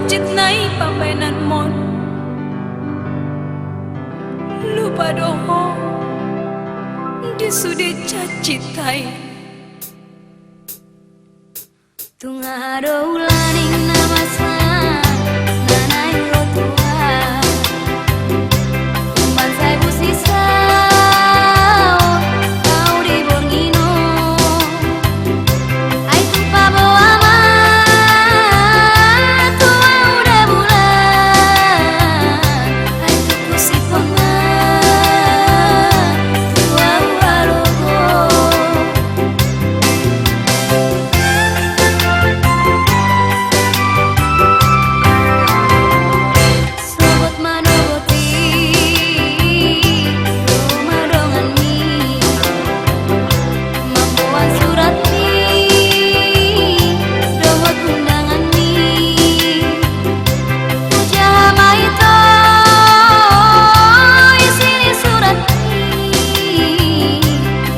hajit nai pamainan mon lupa doho disude cacitai tungaro ulaning namasa nanai rotua umban sai busisa kau di borngino ai tu pabo ama tua udah bulan ai tu kusipona tua uarogo sobot manoboti rumah dongan mi mampuan surat mi dohot undangan mi puja maito isini surat mi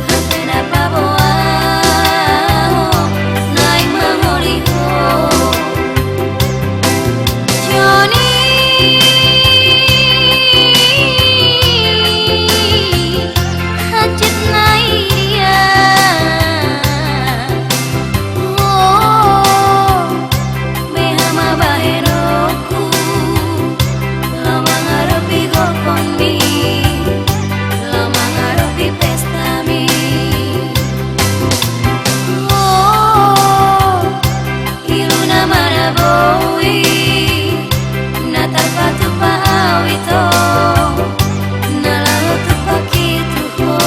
hapen apa boa nai mangoliho Johnny hajit nai dia oh behama baheroku lama ngarepi gokon mi lama ngarepi pesta mi oh iluna mana bowi natar patu paawito nalaho tu pakitu ho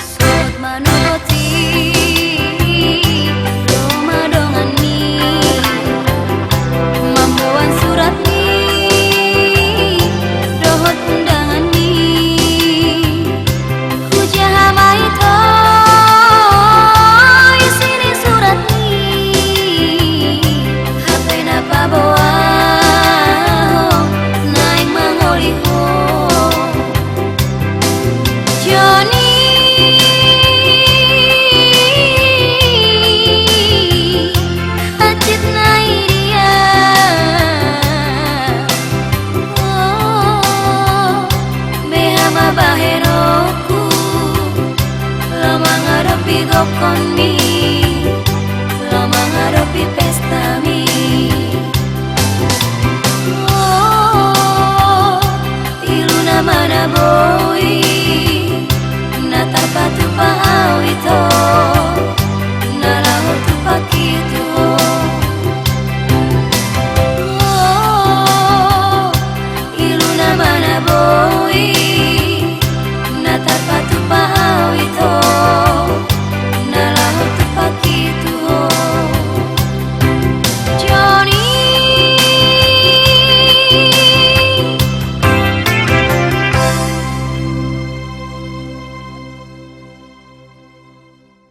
Sobot manoboti rumah dongan mi mampuan surat mi dohot undangan mi hujaha maito isini surat mi hapen apa boa nai mangoliho Johnny hajit nai dia oh behama baheroku lama ngarepi gokon mi